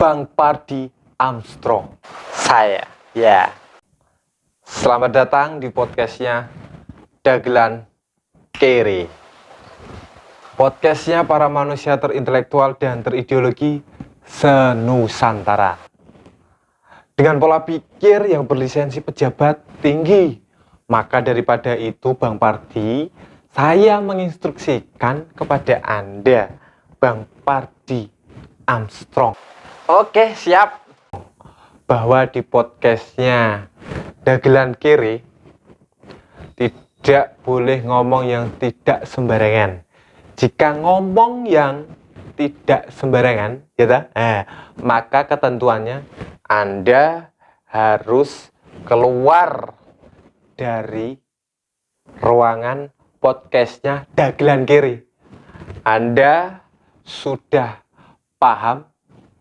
Bang Pardi Armstrong. Saya, ya. Selamat datang di podcastnya Dagelan Kere. Podcastnya para manusia terintelektual dan terideologi senusantara. Dengan pola pikir yang berlisensi pejabat tinggi. Maka daripada itu Bang Pardi, saya menginstruksikan kepada Anda, Bang Pardi Armstrong, Oke, siap. bahwa di podcastnya Dagelan Kere tidak boleh ngomong yang tidak sembarangan. Jika ngomong yang tidak sembarangan, maka ketentuannya Anda harus keluar dari ruangan podcastnya Dagelan Kere. Anda sudah paham,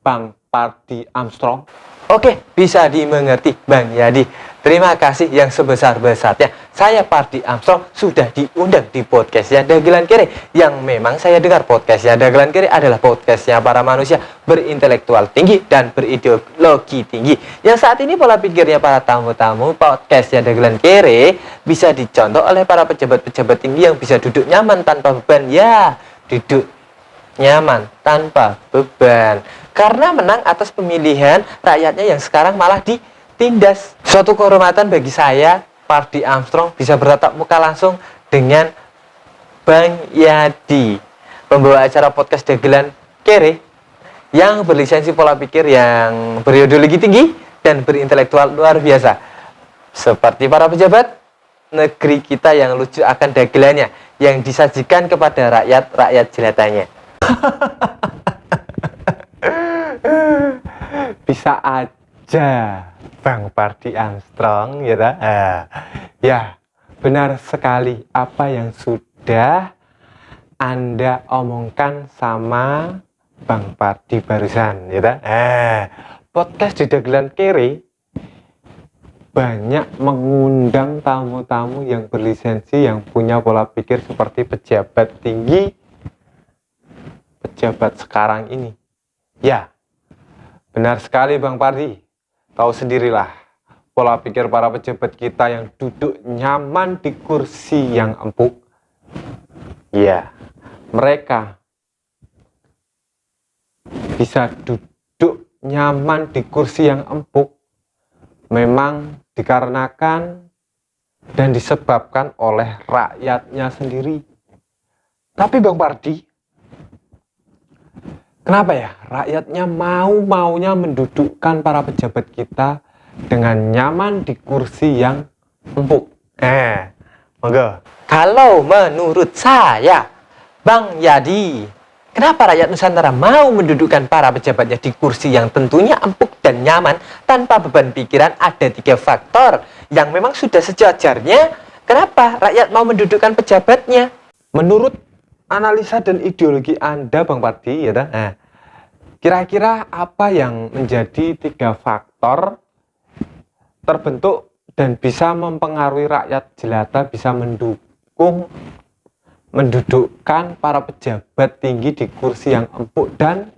Bang Pardi Armstrong? Oke, bisa dimengerti, Bang Yadi. Terima kasih yang sebesar-besarnya. Saya Pardi Armstrong sudah diundang di podcastnya Dagelan Kere. Yang memang saya dengar podcastnya Dagelan Kere adalah podcastnya para manusia berintelektual tinggi dan berideologi tinggi. Yang saat ini pola pikirnya para tamu-tamu podcastnya Dagelan Kere bisa dicontoh oleh para pejabat-pejabat tinggi yang bisa duduk nyaman tanpa beban. Ya, duduk nyaman tanpa beban. Karena menang atas pemilihan rakyatnya yang sekarang malah ditindas. Suatu kehormatan bagi saya, Pardi Armstrong, bisa bertatap muka langsung dengan Bang Yadi, pembawa acara podcast Dagelan Kere, yang berlisensi pola pikir yang berideologi tinggi dan berintelektual luar biasa. Seperti para pejabat negeri kita yang lucu akan dagelannya, yang disajikan kepada rakyat jelatanya. Bisa aja Bang Pardi Armstrong, ya, benar sekali apa yang sudah Anda omongkan sama Bang Pardi barusan, podcast di Dagelan Kere banyak mengundang tamu-tamu yang berlisensi, yang punya pola pikir seperti pejabat tinggi, pejabat sekarang ini. Ya, benar sekali Bang Pardi. Tahu sendirilah pola pikir para pejabat kita yang duduk nyaman di kursi yang empuk. Ya, mereka bisa duduk nyaman di kursi yang empuk memang dikarenakan dan disebabkan oleh rakyatnya sendiri. Tapi Bang Pardi, kenapa ya rakyatnya maunya mendudukkan para pejabat kita dengan nyaman di kursi yang empuk? Monggo. Kalau menurut saya, Bang Yadi, kenapa rakyat Nusantara mau mendudukkan para pejabatnya di kursi yang tentunya empuk dan nyaman tanpa beban pikiran? Ada 3 faktor yang memang sudah sejajarnya. Kenapa rakyat mau mendudukkan pejabatnya? Menurut analisa dan ideologi Anda, Bang Pardi, kira-kira apa yang menjadi 3 faktor terbentuk dan bisa mempengaruhi rakyat jelata bisa mendudukkan para pejabat tinggi di kursi yang empuk dan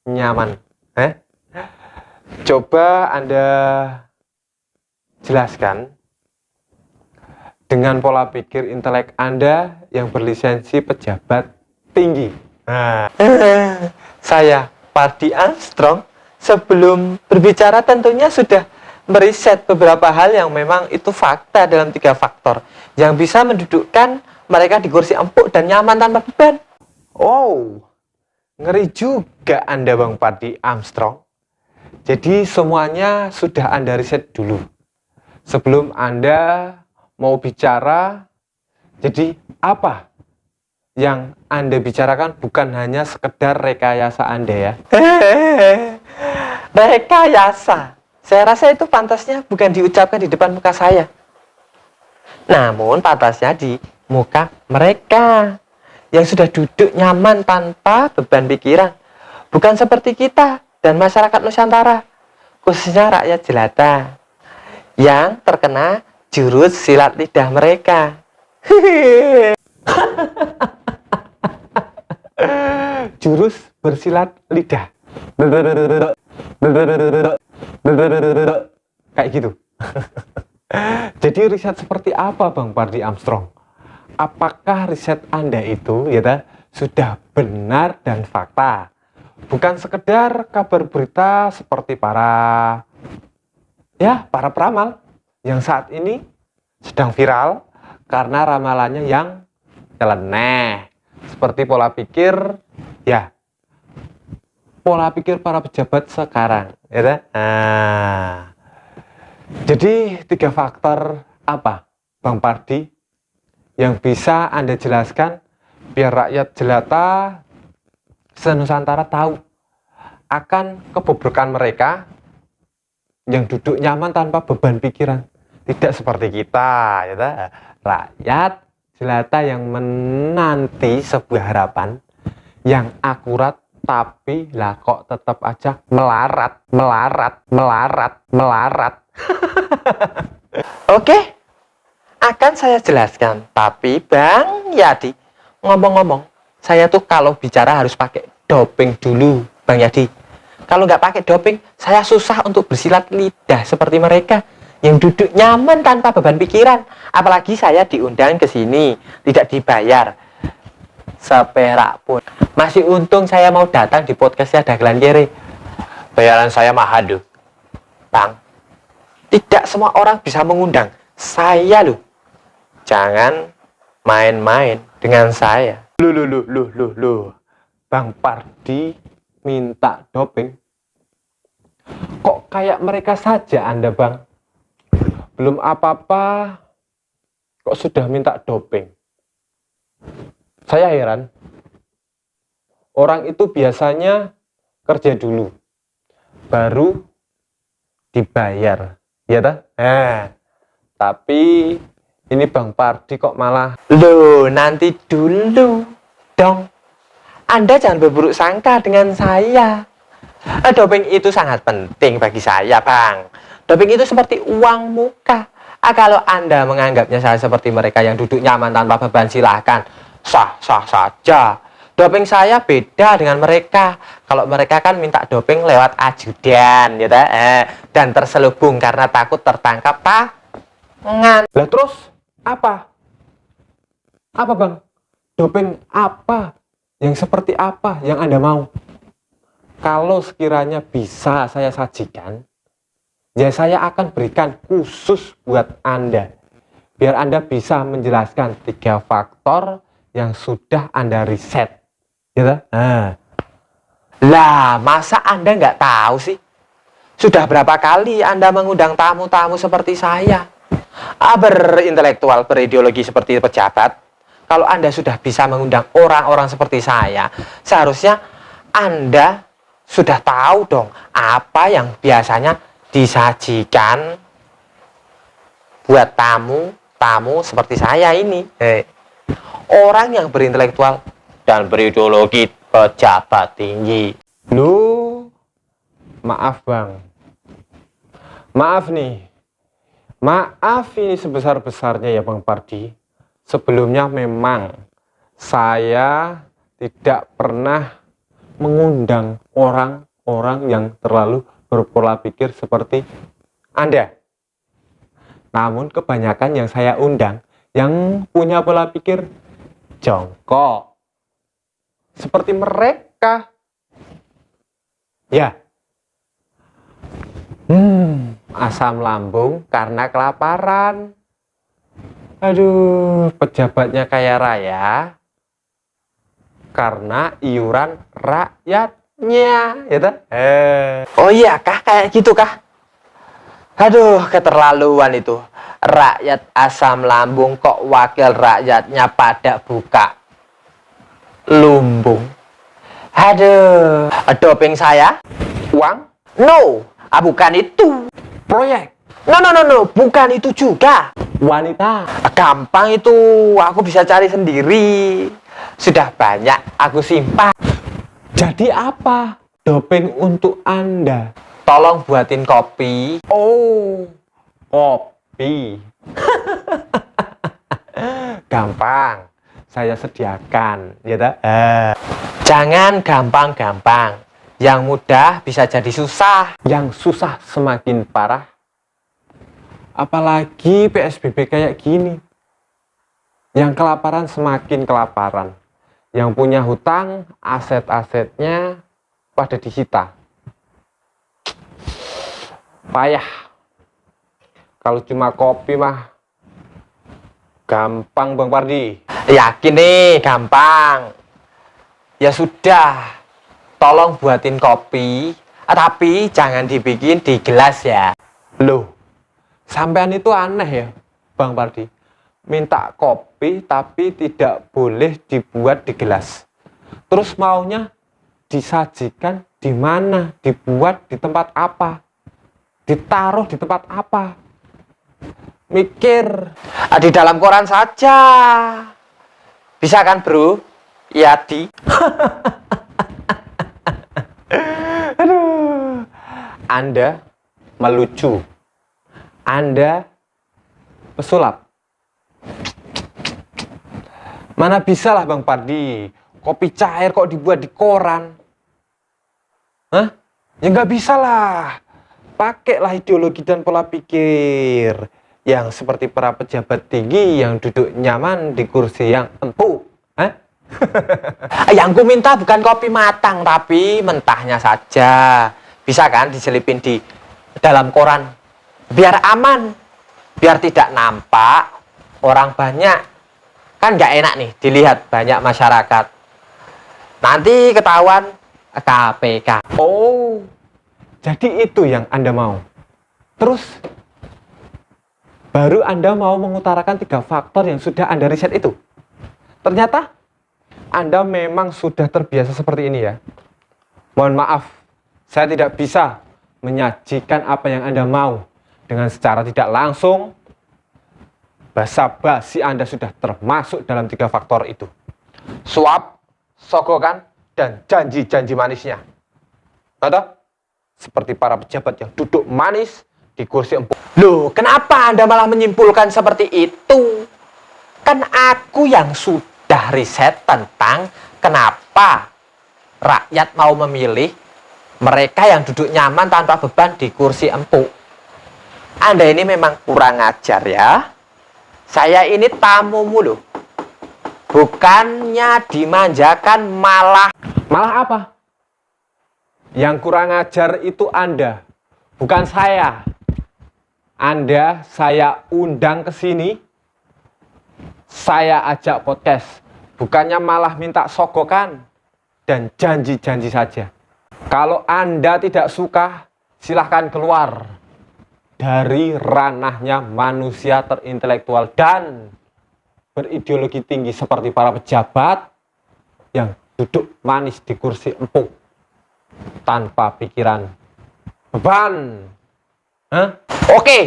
nyaman? Coba Anda jelaskan dengan pola pikir intelek Anda yang berlisensi pejabat tinggi. Saya, Pardi Armstrong, sebelum berbicara tentunya sudah meriset beberapa hal yang memang itu fakta dalam 3 faktor yang bisa mendudukkan mereka di kursi empuk dan nyaman tanpa beban. Oh, ngeri juga Anda Bang Pardi Armstrong. Jadi semuanya sudah Anda riset dulu sebelum Anda mau bicara. Jadi apa yang Anda bicarakan bukan hanya sekedar rekayasa Anda, ya? Rekayasa, saya rasa itu pantasnya bukan diucapkan di depan muka saya, namun pantasnya di muka mereka yang sudah duduk nyaman tanpa beban pikiran. Bukan seperti kita dan masyarakat Nusantara, khususnya rakyat jelata, yang terkena jurus silat lidah mereka. Jurus bersilat lidah. Kayak gitu. Jadi riset seperti apa Bang Pardi Armstrong? Apakah riset Anda itu sudah benar dan fakta? Bukan sekedar kabar berita seperti para peramal yang saat ini sedang viral karena ramalannya yang nyeleneh. Seperti pola pikir para pejabat sekarang, Jadi 3 faktor apa, Bang Pardi, yang bisa Anda jelaskan biar rakyat jelata se-Nusantara tahu akan kebobrokan mereka yang duduk nyaman tanpa beban pikiran. Tidak seperti kita, rakyat jelata yang menanti sebuah harapan yang akurat, tapi lah kok tetap aja melarat. Oke, akan saya jelaskan. Tapi Bang Yadi, ngomong-ngomong, saya tuh kalau bicara harus pakai doping dulu, Bang Yadi. Kalau nggak pakai doping, saya susah untuk bersilat lidah seperti mereka yang duduk nyaman tanpa beban pikiran. Apalagi saya diundang ke sini, tidak dibayar seperak pun. Masih untung saya mau datang di podcastnya Dagelan Kere. Bayaran saya mahal, Bang. Tidak semua orang bisa mengundang saya loh. Jangan main-main dengan saya. Loh. Bang Pardi minta doping. Kok kayak mereka saja Anda, Bang? Belum apa-apa kok sudah minta doping. Saya heran. Orang itu biasanya kerja dulu, baru dibayar, tapi ini Bang Pardi kok malah... Loh, nanti dulu dong. Anda jangan berburuk sangka dengan saya. Doping itu sangat penting bagi saya, Bang. Doping itu seperti uang muka. Kalau Anda menganggapnya saya seperti mereka yang duduk nyaman tanpa beban, silahkan. Sah-sah saja. Doping saya beda dengan mereka. Kalau mereka kan minta doping lewat ajudan, dan terselubung karena takut tertangkap tangan. Lah terus apa? Apa, Bang? Doping apa? Yang seperti apa yang Anda mau? Kalau sekiranya bisa saya sajikan, ya saya akan berikan khusus buat Anda. Biar Anda bisa menjelaskan 3 faktor yang sudah Anda riset. Lah, masa Anda nggak tahu sih? Sudah berapa kali Anda mengundang tamu-tamu seperti saya? Berintelektual, berideologi seperti pejabat. Kalau Anda sudah bisa mengundang orang-orang seperti saya, seharusnya Anda sudah tahu dong apa yang biasanya disajikan buat tamu seperti saya ini. Orang yang berintelektual dan berideologi, pejabat tinggi. Loh, maaf Bang. Maaf nih. Maaf ini sebesar-besarnya ya Bang Pardi. Sebelumnya memang saya tidak pernah mengundang orang-orang yang terlalu berpola pikir seperti Anda. Namun kebanyakan yang saya undang yang punya pola pikir jongkok seperti mereka. Ya. Asam lambung karena kelaparan. Aduh, pejabatnya kaya raya karena iuran rakyatnya, Oh iya kah, kayak gitu kah? Aduh, keterlaluan itu. Rakyat asam lambung kok wakil rakyatnya pada buka lumbung. Aduh, doping saya? uang, No, bukan itu. proyek, No, bukan itu juga. wanita. Gampang itu, aku bisa cari sendiri. Sudah banyak aku simpan. Jadi apa doping untuk Anda? Tolong buatin kopi. Oh, kopi. Gampang, saya sediakan, Jangan gampang-gampang. Yang mudah bisa jadi susah. Yang susah semakin parah. Apalagi PSBB kayak gini. Yang kelaparan semakin kelaparan. Yang punya hutang, aset-asetnya pada disita. Payah. Kalau cuma kopi mah gampang Bang Pardi. Yakin nih, gampang. Ya sudah, tolong buatin kopi, tapi jangan dibikin di gelas ya. Loh, sampean itu aneh ya Bang Pardi. Minta kopi tapi tidak boleh dibuat di gelas. Terus maunya disajikan di mana? Dibuat di tempat apa? Ditaruh di tempat apa? Mikir. Di dalam koran saja. Bisa kan bro? Ya di. Aduh. Anda melucu. Anda pesulap. Mana bisa lah Bang Pardi. Kopi cair kok dibuat di koran. Hah? Ya nggak bisa lah. Pakailah ideologi dan pola pikir yang seperti para pejabat tinggi yang duduk nyaman di kursi yang empuk. Hah? Yang ku minta bukan kopi matang, tapi mentahnya saja. Bisa kan diselipin di dalam koran? Biar aman, biar tidak nampak orang banyak. Kan nggak enak nih dilihat banyak masyarakat. Nanti ketahuan KPK. Oh, jadi itu yang Anda mau. Terus, baru Anda mau mengutarakan 3 faktor yang sudah Anda riset itu. Ternyata, Anda memang sudah terbiasa seperti ini ya. Mohon maaf, saya tidak bisa menyajikan apa yang Anda mau dengan secara tidak langsung. Basa-basi Anda sudah termasuk dalam 3 faktor itu. Suap, sogokan, dan janji-janji manisnya. Atau seperti para pejabat yang duduk manis di kursi empuk. Loh, kenapa Anda malah menyimpulkan seperti itu? Kan aku yang sudah riset tentang kenapa rakyat mau memilih mereka yang duduk nyaman tanpa beban di kursi empuk. Anda ini memang kurang ajar ya. Saya ini tamumu loh. Bukannya dimanjakan, malah apa? Yang kurang ajar itu Anda, bukan saya. Anda saya undang ke sini, saya ajak podcast, bukannya malah minta sogokan dan janji-janji saja. Kalau Anda tidak suka, silahkan keluar dari ranahnya manusia terintelektual dan berideologi tinggi seperti para pejabat yang duduk manis di kursi empuk tanpa pikiran beban. Hah? oke,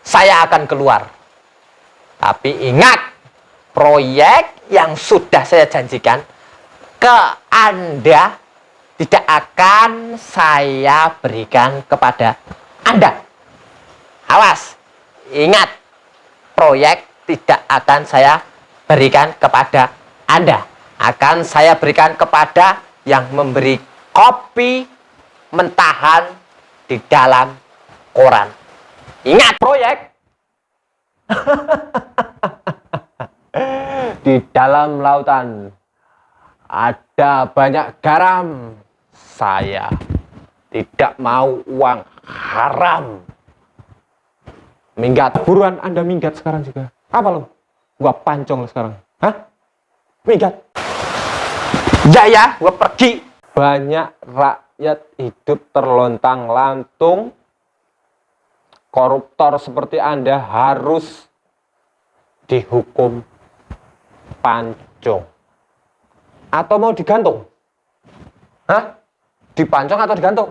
saya akan keluar. Tapi ingat, proyek yang sudah saya janjikan ke Anda tidak akan saya berikan kepada Anda. Awas, ingat, proyek tidak akan saya berikan kepada Anda. Akan saya berikan kepada yang memberi kopi mentahan di dalam koran. Ingat, proyek. Di dalam lautan ada banyak garam. Saya tidak mau uang haram. Minggat, buruan Anda minggat sekarang juga. Apa lo? Gua pancong lo sekarang. Hah? Minggat. Ya, gua pergi. Banyak rakyat hidup terlontang-lantung. Koruptor seperti Anda harus dihukum pancong. Atau mau digantung? Hah? Dipancong atau digantung?